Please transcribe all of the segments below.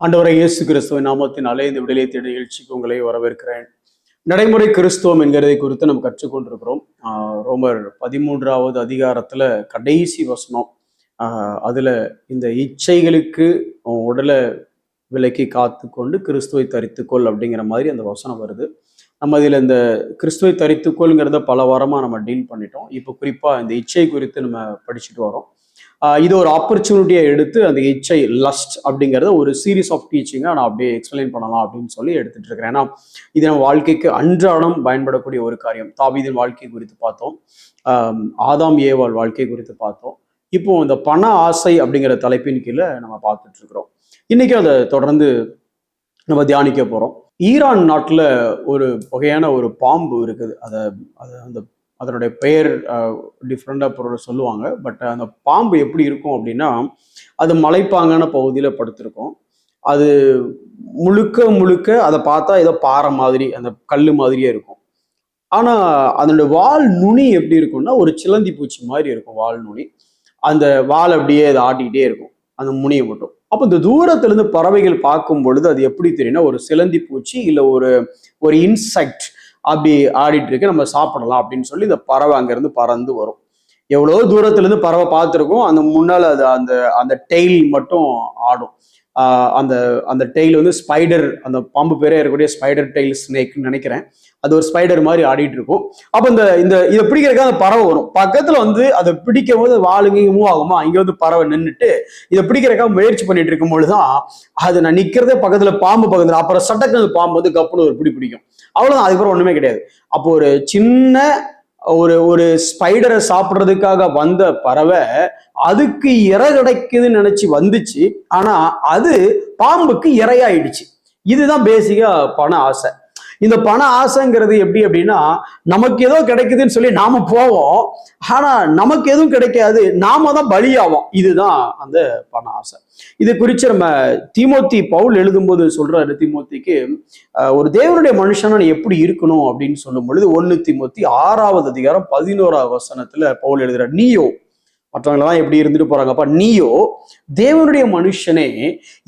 ஆண்டவரை இயேசு கிறிஸ்துவின் நாமத்தினாலே இந்த விடுதலை தேடி நிகழ்ச்சிக்கு உங்களை வரவேற்கிறேன். நடைமுறை கிறிஸ்துவம் என்கிறதை குறித்து நம்ம கற்றுக்கொண்டிருக்கிறோம். ரோமர் 13வது அதிகாரத்துல கடைசி வசனம். அதுல இந்த இச்சைகளுக்கு உடலை விலக்கி காத்து கொண்டு கிறிஸ்துவை தரித்துக்கொள் அப்படிங்கிற மாதிரி அந்த வசனம் வருது. நம்ம இதில் இந்த கிறிஸ்துவை தரித்துக்கொள்ங்கிறத பல வாரமாக நம்ம டீல் பண்ணிட்டோம். இப்போ குறிப்பாக இந்த இச்சை குறித்து நம்ம படிச்சுட்டு வரோம். இது ஒரு ஆப்பர்ச்சுனிட்டியை எடுத்து அந்த இச்சை லஸ்ட் அப்படிங்கிறத ஒரு சீரீஸ் ஆஃப் டீச்சிங்காக நான் அப்படியே எக்ஸ்பிளைன் பண்ணலாம் அப்படின்னு சொல்லி எடுத்துட்டு இருக்கிறேன். ஏன்னா இது நம்ம வாழ்க்கைக்கு அன்றாடம் பயன்படக்கூடிய ஒரு காரியம். தாவீதின் வாழ்க்கை குறித்து பார்த்தோம், ஆதாம் ஏவாள் வாழ்க்கை குறித்து பார்த்தோம். இப்போ இந்த பண ஆசை அப்படிங்கிற தலைப்பின் கீழே நம்ம பார்த்துட்டு இருக்கிறோம். இன்னைக்கு அதை தொடர்ந்து நம்ம தியானிக்க போறோம். ஈரான் நாட்டில் ஒரு வகையான ஒரு பாம்பு இருக்குது. அந்த அதனுடைய பெயர் டிஃப்ரெண்டாக சொல்லுவாங்க. பட் அந்த பாம்பு எப்படி இருக்கும் அப்படின்னா, அது மலைப்பாங்கான பகுதியில் படுத்திருக்கும். அது முழுக்க முழுக்க அதை பார்த்தா ஏதோ பாறை மாதிரி, அந்த கல் மாதிரியே இருக்கும். ஆனால் அதனுடைய வால் நுனி எப்படி இருக்கும்னா ஒரு சிலந்தி பூச்சி மாதிரி இருக்கும் வால் நுனி. அந்த வால் அப்படியே அதை ஆட்டிகிட்டே இருக்கும், அந்த முனியை மட்டும். அப்போ இந்த தூரத்துல இருந்து பறவைகள் பார்க்கும் பொழுது அது எப்படி தெரியும்னா ஒரு சிலந்தி பூச்சி இல்லை ஒரு இன்செக்ட் அப்படி ஆடிட்டு இருக்கு, நம்ம சாப்பிடலாம் அப்படின்னு சொல்லி இந்த பறவை அங்கிருந்து பறந்து வரும். எவ்வளோ தூரத்துல இருந்து பறவை பார்த்துருக்கோம், அந்த முன்னால அது அந்த அந்த டெய்ல் மட்டும் ஆடும். அந்த அந்த டெய்ல் வந்து ஸ்பைடர், அந்த பாம்பு பேரே இருக்கக்கூடிய ஸ்பைடர் டெய்ல் ஸ்னேக்னு நினைக்கிறேன். அது ஒரு ஸ்பைடர் மாதிரி ஆடிட்டு இருக்கும். அப்போ இந்த இதை பிடிக்கிறதுக்காக அந்த பறவை வரும். பக்கத்துல வந்து அதை பிடிக்கும் போது வாளுங்க மூவ் ஆகுமா, இங்க வந்து பறவை நின்றுட்டு இதை பிடிக்கிறதுக்காக முயற்சி பண்ணிட்டு இருக்கும் பொழுதுதான் அது நான் நிக்கிறதே பக்கத்துல பாம்பு பக்கத்துல, அப்புறம் சட்டக்கு அந்த பாம்பு வந்து கப்புன்னு ஒரு பிடிக்கும். அவ்வளவுதான், அதுக்கப்புறம் ஒண்ணுமே கிடையாது. அப்போ ஒரு சின்ன ஒரு ஸ்பைடரை சாப்பிட்றதுக்காக வந்த பறவை அதுக்கு இறை கிடைக்குதுன்னு நினைச்சு வந்துச்சு. ஆனா அது பாம்புக்கு இரையாயிடுச்சு. இதுதான் பேசிக்கா பண ஆசை. இந்த பண ஆசைங்கிறது எப்படி அப்படின்னா, நமக்கு ஏதோ கிடைக்குதுன்னு சொல்லி நாம போவோம், ஆனா நமக்கு எதுவும் கிடைக்காது, நாம தான் பலியாவோம். இதுதான் அந்த பண ஆசை. இது குறித்து நம்ம தீமோத்தி பவுல் எழுதும்போது சொல்றாரு தீமோத்திக்கு, ஒரு தேவனுடைய மனுஷனா நீ எப்படி இருக்கணும் அப்படின்னு சொல்லும் பொழுது 1 தீமோத்தி 6வது அதிகாரம் 11வது வசனத்துல பவுல் எழுதுறாரு, நீயோ, மற்றவங்களாம் எப்படி இருந்துட்டு போறாங்கப்பா, நீயோ தேவனுடைய மனுஷனே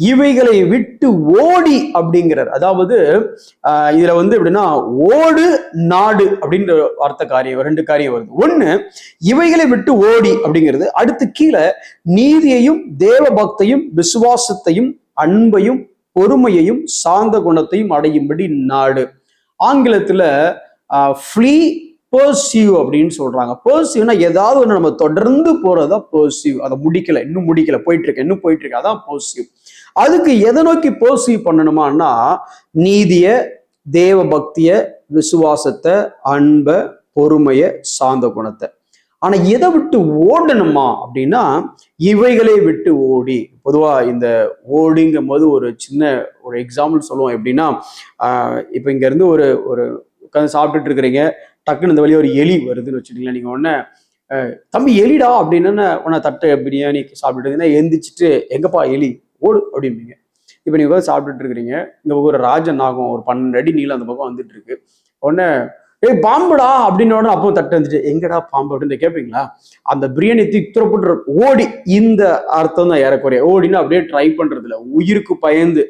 இவைகளை விட்டு ஓடி அப்படிங்கிறார். அதாவது இதுல வந்து எப்படின்னா ஓடு நாடு அப்படின்ற வார்த்தை காரியம், 2 காரியம் வருது. ஒண்ணு இவைகளை விட்டு ஓடி அப்படிங்கிறது, அடுத்து கீழே நீதியையும் தேவ பக்தையும் விசுவாசத்தையும் அன்பையும் பொறுமையையும் சாந்த குணத்தையும் அடையும்படி நாடு. ஆங்கிலத்துல ஃப்ளீ பர்சியூ அப்படின்னு சொல்றாங்க. பர்சியூனா ஏதாவது ஒன்று நம்ம தொடர்ந்து போறதா பர்சியூ. அதை முடிக்கல, இன்னும் முடிக்கல, போயிட்டு இருக்கு, அதான் பர்சியூ. அதுக்கு எதை நோக்கி பர்சியூ பண்ணணுமான்னா நீதிய, தேவ பக்திய, விசுவாசத்தை, அன்பை, பொறுமைய, சாந்த குணத்தை. ஆனா எதை விட்டு ஓடணுமா அப்படின்னா இவைகளை விட்டு ஓடி. பொதுவா இந்த ஓடிங்கும் போது ஒரு சின்ன ஒரு எக்ஸாம்பிள் சொல்லுவோம். எப்படின்னா இப்ப இங்க இருந்து ஒரு உட்காந்து சாப்பிட்டுட்டு இருக்கிறீங்க, டக்குன்னு இந்த வழியா ஒரு எலி வருதுன்னு வச்சுட்டீங்களா, நீங்க உடனே தம்பி எலிடா அப்படின்னு உடனே தட்டை பிரியாணி சாப்பிட்டுட்டு எந்திரிச்சிட்டு எங்கப்பா எலி ஓடு அப்படிம்பீங்க. இப்போ நீங்க உட்காந்து சாப்பிட்டுட்டு இருக்கிறீங்க, இந்த பக்கம் ஒரு ராஜன் ஆகும் ஒரு 12 அடி நீளம் அந்த பக்கம் வந்துட்டு இருக்கு. உடனே பாம்புடா அப்படின்னு உடனே அப்போ தட்டு வந்துட்டு எங்கடா பாம்பு அப்படின்னு கேட்பீங்களா? அந்த பிரியாணி திறப்பட்டு ஓடி, இந்த அர்த்தம் தான் ஏறக்குறைய. ஓடின்னு அப்படியே ட்ரை பண்றது இல்லை, உயிருக்கு பயந்து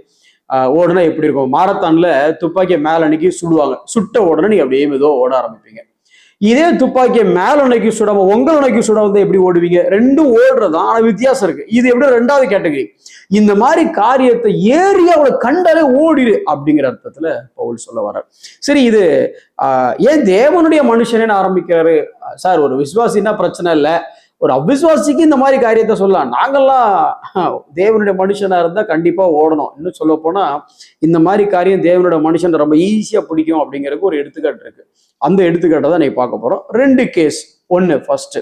ஓடுனா எப்படி இருக்கும், மாரத்தான்ல துப்பாக்கியை மேல அன்னைக்கு சுடுவாங்க, சுட்ட உடனே நீங்க அப்படியே மெதுவா ஓட ஆரம்பிப்பீங்க. இதே துப்பாக்கியை மேல அன்னைக்கு சுடாம உங்கள் அன்னைக்கு சுட வந்து எப்படி ஓடுவீங்க? ரெண்டும் ஓடுறதுதான், ஆனா வித்தியாசம் இருக்கு. இது எப்படி 2வது கேட்டகரி. இந்த மாதிரி காரியத்தை ஏரியாவோட கண்டாலே ஓடிடு அப்படிங்கிற அர்த்தத்துல பவுல் சொல்ல வர்றார். சரி, இது ஏன் தேவனுடைய மனுஷனேன்னு ஆரம்பிக்கிறாரு? சார், ஒரு விசுவாசின்னா பிரச்சனை இல்லை, ஒரு அவிசுவாசிக்கு இந்த மாதிரி காரியத்தை சொல்லலாம். நாங்கெல்லாம் தேவனுடைய மனுஷனா இருந்தா கண்டிப்பா ஓடணும். இன்னும் சொல்ல போனா இந்த மாதிரி காரியம் தேவனுடைய மனுஷன் ரொம்ப ஈஸியா பிடிக்கும் அப்படிங்கிறதுக்கு ஒரு எடுத்துக்காட்டு இருக்கு. அந்த எடுத்துக்காட்டை தான் நீ பார்க்க போறோம். 2 கேஸ். ஒன்னு ஃபர்ஸ்ட்,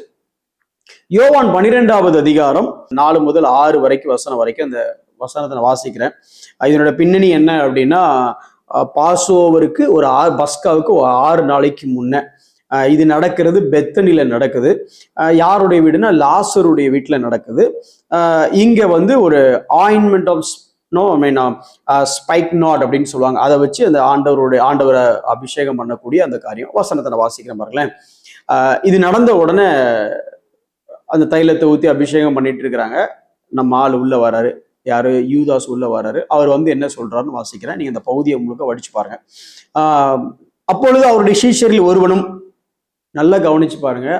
யோவான் 12வது அதிகாரம் 4 முதல் 6 வரைக்கும் வசனம் வரைக்கும் அந்த வசனத்தை நான் வாசிக்கிறேன். இதனோட பின்னணி என்ன அப்படின்னா, பாஸ்ஓவருக்கு ஒரு பஸ்காவுக்கு 6 நாளைக்கு முன்ன இது நடக்கிறது. பெத்தனில நடக்குது. யாருடைய வீடுனா லாசருடைய வீட்டுல நடக்குது. இங்க வந்து ஒரு ஆயின்மெண்ட் ஆஃப் ஸ்பைக் நாட் அப்படின்னு சொல்லுவாங்க, அதை வச்சு அந்த ஆண்டவரை அபிஷேகம் பண்ணக்கூடிய அந்த காரியம். வசனத்தை நான் வாசிக்கிறேன் பாருங்களேன். இது நடந்த உடனே அந்த தைலத்தை ஊற்றி அபிஷேகம் பண்ணிட்டு இருக்கிறாங்க. நம்ம ஆள் உள்ள வராரு. யாரு? யூதாஸ் உள்ள வர்றாரு. அவர் என்ன சொல்றாருன்னு வாசிக்கிறேன். நீங்க இந்த பகுதியை முழுக்க படிச்சு பாருங்க. அப்பொழுது அவருடைய சீஷரில் ஒருவனும், நல்லா கவனிச்சு பாருங்க,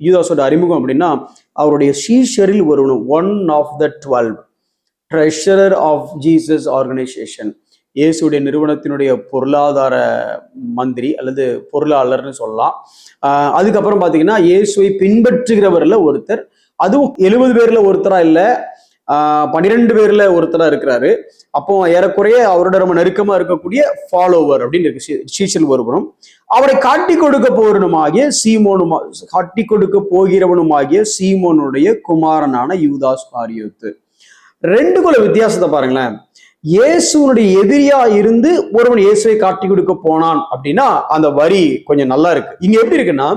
யூதாஸோட அறிமுகம் அப்படின்னா, அவருடைய சீஷரில் ஒருவனும், one of the 12, treasurer of Jesus organisation, இயேசுடைய நிறுவனத்தினுடைய பொருளாதார மந்திரி அல்லது பொருளாளர்னு சொல்லலாம். அதுக்கப்புறம் பார்த்தீங்கன்னா இயேசுவை பின்பற்றுகிறவர்ல ஒருத்தர், அதுவும் 70 பேர்ல ஒருத்தரா இல்லை, 12 பேர்ல ஒருத்தரா இருக்கிறாரு. அப்போ ஏறக்குறைய அவரோட ரொம்ப நெருக்கமா இருக்கக்கூடிய ஃபாலோவர் அப்படின்னு இருக்கு, சீஷல் ஒருவனும். அவரை காட்டி கொடுக்க போகிறவனுமாகிய சீமோனுடைய குமாரனான யூதாஸ் காரியோத்து. ரெண்டுக்குள்ள வித்தியாசத்தை பாருங்களேன். இயேசுனுடைய எதிரியா இருந்து ஒருவன் இயேசுவை காட்டி கொடுக்க போனான் அப்படின்னா அந்த வரி கொஞ்சம் நல்லா இருக்கு. இங்க எப்படி இருக்குன்னா,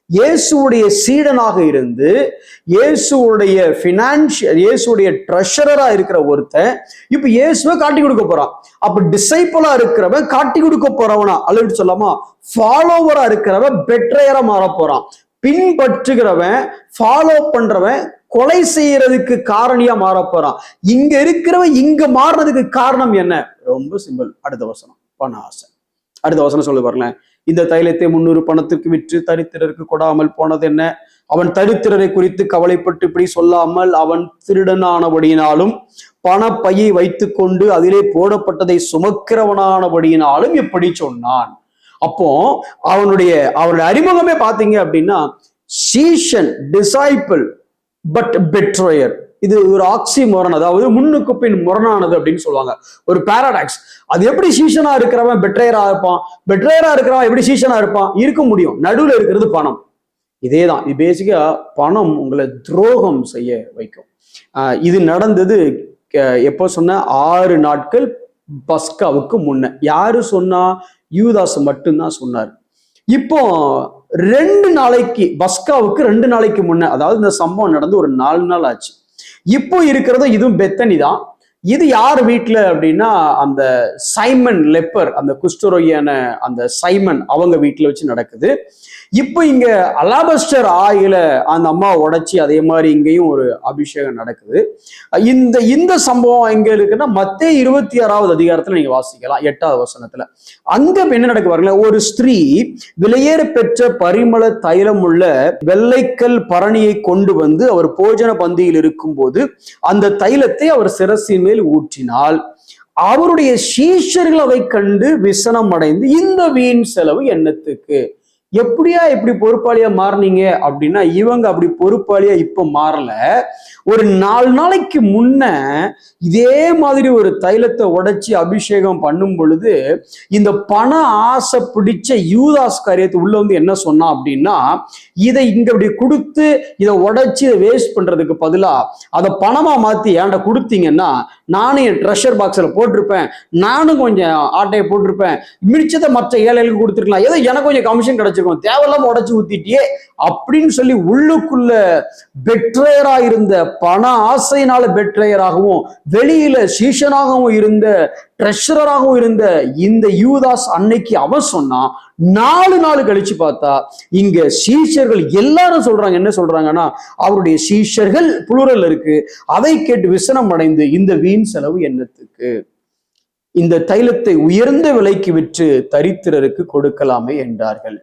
இயேசுடைய சீடனாக இருந்து இயேசுடைய ட்ரெஷரரா இருக்கிற ஒருத்தன் இப்ப இயேசுவை காட்டி கொடுக்க போறான். அப்ப டிசைபிளா இருக்கிறவன் காட்டி கொடுக்க போறவனா, அல்லது சொல்லாமா ஃபாலோவரா இருக்கிறவன் பெட்ரையரா மாற போறான். பின்பற்றுகிறவன், ஃபாலோ பண்றவன் கொலை செய்யறதுக்கு காரணியா மாற போறான். இங்க இருக்கிறவன் இங்க மாறுறதுக்கு காரணம் என்ன? ரொம்ப சிம்பிள். அடுத்த வசனம், பண ஆசை. அடுத்த வசனம் சொல்லி பாருங்களேன். இந்த தைலத்தை 300 பணத்துக்கு விற்று தரித்திரருக்கு கொடாமல் போனது என்ன? அவன் தரித்திரரை குறித்து கவலைப்பட்டு இப்படி சொல்லாமல், அவன் திருடனானபடியினாலும் பணப்பையை வைத்துக் கொண்டு அதிலே போடப்பட்டதை சுமக்கிறவனானபடியினாலும் இப்படி சொன்னான். அப்போ அவனுடைய அறிமுகமே பாத்தீங்க அப்படின்னா, சீஷன், டிசைபிள் பட் பெட்ரோயர். இது ஒரு ஆக்சிமோரன், அதாவது முன்னுக்கு பின் முரணானது அப்படின்னு சொல்லுவாங்க, ஒரு பாராடாக்ஸ். அது எப்படி சீஷனா இருக்கிறவன் பெட்ரையரா இருப்பான், பெட்ரையரா இருக்கிறவன் எப்படி சீஷனா இருப்பான்? இருக்க முடியும். நடுவில் இருக்கிறது பணம். இதேதான். இது பேசிக்கா பணம் உங்களை துரோகம் செய்ய வைக்கும். இது நடந்தது எப்போ சொன்ன? 6 நாட்கள் பஸ்காவுக்கு முன்ன. யாரு சொன்னா? யூதாஸ் மட்டும்தான் சொன்னார். இப்போ 2 நாளைக்கு, பஸ்காவுக்கு 2 நாளைக்கு முன்ன, அதாவது இந்த சம்பவம் நடந்து ஒரு 4 நாள் ஆச்சு. இப்போ இருக்கிறது இதுவும் பெத்தனி தான். இது யார் வீட்டுல அப்படின்னா, அந்த சைமன் லெப்பர், அந்த குஷ்டரோகியான அந்த சைமன், அவங்க வீட்டுல வச்சு நடக்குது. இப்போ இங்க அலாபஸ்டர் ஆயில அந்த அம்மா உடைச்சி அதே மாதிரி இங்கேயும் ஒரு அபிஷேகம் நடக்குது. இந்த சம்பவம் எங்க இருக்குன்னா, மத்தேயு 26வது அதிகாரத்துல நீங்க வாசிக்கலாம், 8வது வசனத்துல. அங்க என்ன நடக்க பாருங்க. ஒரு ஸ்திரீ விலையேற பெற்ற பரிமள தைலம் உள்ள வெள்ளைக்கல் பரணியை கொண்டு வந்து அவர் போஜன பந்தியில் இருக்கும் போது அந்த தைலத்தை அவர் சிரசின் மேல் ஊற்றினால், அவருடைய சீஷர்கள் அதை கண்டு விசனம் அடைந்து, இந்த வீண் செலவு என்னத்துக்கு? எப்படியா இப்படி பொறுப்பாளியா மாறினீங்க அப்படின்னா, இவங்க அப்படி பொறுப்பாளியா இப்ப மாறல. ஒரு 4 நாளைக்கு முன்ன இதே மாதிரி ஒரு தைலத்தை உடைச்சி அபிஷேகம் பண்ணும் பொழுது இந்த பண ஆசை பிடிச்ச யூதாஸ் காரியத்தை உள்ள என்ன சொன்னா அப்படின்னா, இதை இங்க இப்படி கொடுத்து இதை உடைச்சி இதை வேஸ்ட் பண்றதுக்கு பதிலா அதை பணமா மாத்தி ஏன்டா கொடுத்தீங்கன்னா, நானும் என் ட்ரெஷர் பாக்ஸ்ல போட்டிருப்பேன், நானும் கொஞ்சம் ஆட்டையை போட்டிருப்பேன், மிச்சத்தை மற்ற ஏழைகளுக்கு கொடுத்துருக்கலாம், ஏதோ எனக்கு கொஞ்சம் கமிஷன் கிடைச்சிருக்கும், தேவையில்லாம உடைச்சு ஊத்திட்டியே அப்படின்னு சொல்லி உள்ளுக்குள்ள பெட்ரையரா இருந்த, பண ஆசையினால பெட்ரையராகவும் வெளியில சீஷனாகவும் இருந்த, ட்ரெஷரராகவும் இருந்த இந்த யூதாஸ் அன்னைக்கு அவன் சொன்னா, 4 நாள் கழிச்சு பார்த்தா இங்க சீஷர்கள் எல்லாரும் சொல்றாங்க. என்ன சொல்றாங்கன்னா, அவருடைய சீஷர்கள் புளுரல் இருக்கு, அதை கேட்டு விசனம் அடைந்து, இந்த வீண் செலவு என்னத்துக்கு? இந்த தைலத்தை உயர்ந்த விலைக்கு விற்று தரித்திரருக்கு கொடுக்கலாமே என்றார்கள்.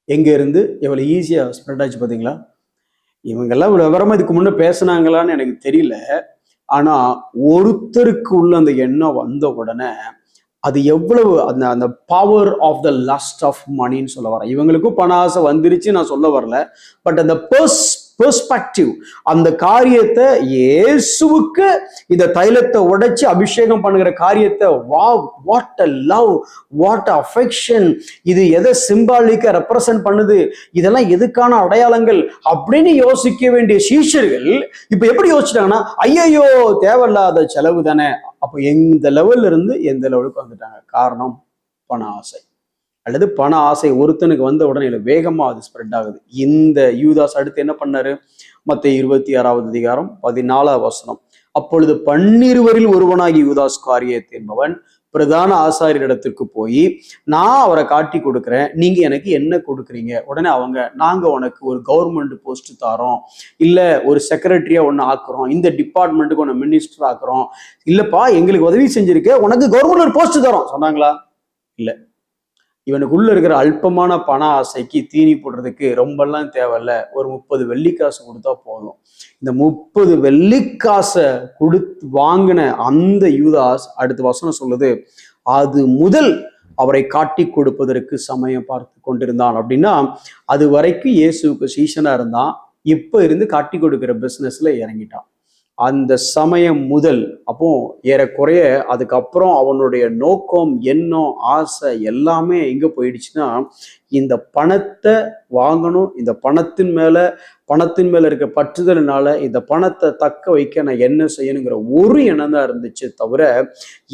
எங்க இருந்து எவ்வளவு ஈஸியா ஸ்ப்ரெட் ஆச்சு பாத்தீங்களா? இவங்கெல்லாம் விவரமா இதுக்கு முன்ன பேசினாங்களான்னு எனக்கு தெரியல. ஆனா ஒருத்தருக்கு உள்ள அந்த எண்ணம் வந்த உடனே அது எவ்வளவு அந்த power of the lust of மணின்னு சொல்ல வரேன். இவங்களுக்கும் பண ஆசை வந்துருச்சு நான் சொல்ல வரல. பட் அந்த பெர்ஸ்பெக்டிவ், அந்த காரியத்தை இயேசுவுக்கு இந்த தைலத்தை உடைச்சு அபிஷேகம் பண்ணுகிற காரியத்தை, wow, what a love, what a affection, இது எதை சிம்பாலிக்கா ரெப்ரசன்ட் பண்ணுது, இதெல்லாம் எதுக்கான அடையாளங்கள் அப்படின்னு யோசிக்க வேண்டிய சீஷர்கள் இப்ப எப்படி யோசிச்சிட்டாங்கன்னா, ஐயோ தேவையில்லாத செலவு தானே. அப்போ எந்த லெவல்ல இருந்து எந்த லெவலுக்கு வந்துட்டாங்க? காரணம் பண ஆசை. அல்லது பண ஆசை ஒருத்தனுக்கு வந்த உடனே வேகமா அது ஸ்ப்ரெட் ஆகுது. இந்த யூதாஸ் அடுத்து என்ன பண்ணாரு? மத்தேயு 26வது அதிகாரம் 14வது வசனம். அப்பொழுது 12 ஒருவனாகி யூதாஸ் காரியேத்து என்பவன் பிரதான ஆசாரியரிடத்திற்கு போய் நான் அவரை காட்டி கொடுக்குறேன், நீங்க எனக்கு என்ன கொடுக்குறீங்க? உடனே அவங்க, நாங்க உனக்கு ஒரு கவர்மெண்ட் போஸ்ட் தாரோம், இல்ல ஒரு செக்ரட்டரியா ஒன்னு ஆக்குறோம், இந்த டிபார்ட்மெண்ட்டுக்கு ஒன்னு மினிஸ்டர் ஆக்குறோம், இல்லப்பா எங்களுக்கு உதவி செஞ்சிருக்க உனக்கு கவர்மெண்ட் ஒரு போஸ்ட் தரோம் சொன்னாங்களா? இல்ல. இவனுக்குள்ள இருக்கிற அல்பமான பண ஆசைக்கு தீனி போடுறதுக்கு ரொம்பலாம் தேவையில்ல, ஒரு 30 வெள்ளிக்காசு கொடுத்தா போதும். இந்த 30 வெள்ளிக்காசை கொடுத்து வாங்கின அந்த யூதாஸ், அடுத்த வசனம் சொல்லுது, அது முதல் அவரை காட்டி கொடுப்பதற்கு சமயம் பார்த்து கொண்டிருந்தான். அப்படின்னா அது வரைக்கும் இயேசுக்கு சீஷனா இருந்தான், இப்ப இருந்து காட்டி கொடுக்கிற பிசினஸ்ல இறங்கிட்டான். அந்த சமயம் முதல், அப்போ ஏறக்குறைய அதுக்கப்புறம் அவனுடைய நோக்கம், எண்ணம், ஆசை எல்லாமே எங்க போயிடுச்சுன்னா, இந்த பணத்தை வாங்கணும், இந்த பணத்தின் மேல இருக்க பற்றுதல்னால இந்த பணத்தை தக்க வைக்க நான் என்ன செய்யணுங்கிற ஒரு எண்ணம் தான் இருந்துச்சு தவிர,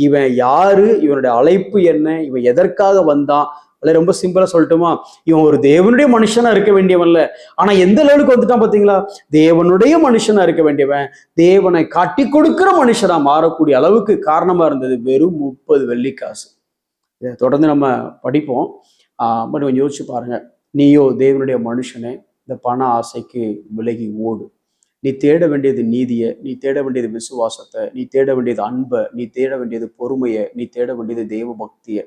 இவன் யாரு, இவனுடைய அழைப்பு என்ன, இவன் எதற்காக வந்தான், அல்ல ரொம்ப சிம்பிளா சொல்லட்டுமா, இவன் ஒரு தேவனுடைய மனுஷனா இருக்க வேண்டியவன்ல, ஆனா எந்த லெவலுக்கு வந்துட்டான் பாத்தீங்களா? தேவனுடைய மனுஷனா இருக்க வேண்டியவன் தேவனை காட்டி கொடுக்கிற மனுஷனா மாறக்கூடிய அளவுக்கு காரணமா இருந்தது வெறும் 30 வெள்ளிக்காசு. இதை தொடர்ந்து நம்ம படிப்போம். பட் கொஞ்சம் யோசிச்சு பாருங்க. நீயோ தேவனுடைய மனுஷனே, இந்த பண ஆசைக்கு விலகி ஓடு. நீ தேட வேண்டியது நீதியை, நீ தேட வேண்டியது விசுவாசத்தை, நீ தேட வேண்டியது அன்பை, நீ தேட வேண்டியது பொறுமையை, நீ தேட வேண்டியது தெய்வ பக்தியை.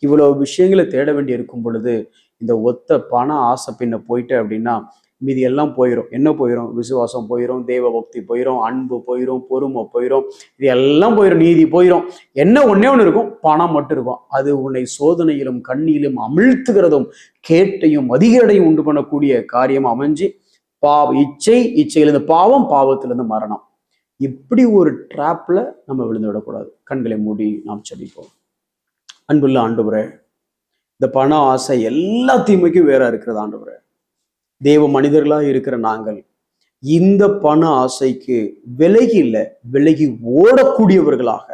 இவ்வளவு விஷயங்களை தேட வேண்டி இருக்கும் பொழுது இந்த ஒத்த பண ஆசை பின்ன போயிட்ட அப்படின்னா மீதி எல்லாம் போயிடும். என்ன போயிடும்? விசுவாசம் போயிடும், தெய்வ பக்தி போயிடும், அன்பு போயிடும், பொறுமை போயிடும், இது எல்லாம் போயிடும், நீதி போயிடும். என்ன ஒன்னே ஒன்று இருக்கும்? பணம் மட்டும் இருக்கும். அது உன்னை சோதனையிலும் கண்ணியிலும் அமிழ்த்துகிறதும் கேட்டையும் அதிகடையும் உண்டு பண்ணக்கூடிய காரியம் அமைஞ்சு இச்சையிலிருந்து பாவம், பாவத்திலிருந்து மரணம். இப்படி ஒரு டிராப்ல நம்ம விழுந்து விடக்கூடாது. கண்களை மூடி நாம் செபிப்போம். அன்புள்ள ஆண்டவரே, இந்த பண ஆசை எல்லா தீமைக்கும் வேற இருக்கிறது ஆண்டவரே. தேவ மனிதர்களா இருக்கிற நாங்கள் இந்த பண ஆசைக்கு விலகி இல்லை, விலகி ஓடக்கூடியவர்களாக,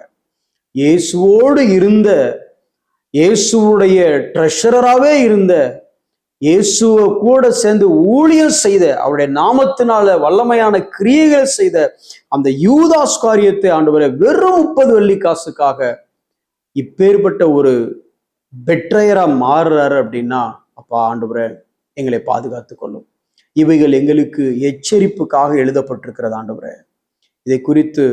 இயேசுவோடு இருந்த, இயேசுடைய ட்ரெஷரராகவே இருந்த, இயேசுவை கூட சேர்ந்து ஊழியம் செய்த, அவருடைய நாமத்தினால வல்லமையான கிரியைகள் செய்த அந்த யூதாஸ் காரியத்தை ஆண்டவரே வெறும் 30 வெள்ளிக்காசுக்காக இப்பேற்பட்ட ஒரு பெட்ரையரா மாறுறாரு அப்படின்னா, அப்பா ஆண்டவரே எங்களை பாதுகாத்து கொள்ளும். இவைகள் எங்களுக்கு எச்சரிப்புக்காக எழுதப்பட்டிருக்கிறது ஆண்டவரே. இதை குறித்து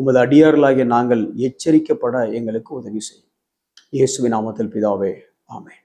உமது அடியார்களாகிய நாங்கள் எச்சரிக்கப்பட எங்களுக்கு உதவி செய்யும். இயேசுவின் நாமத்தில் பிதாவே, ஆமென்.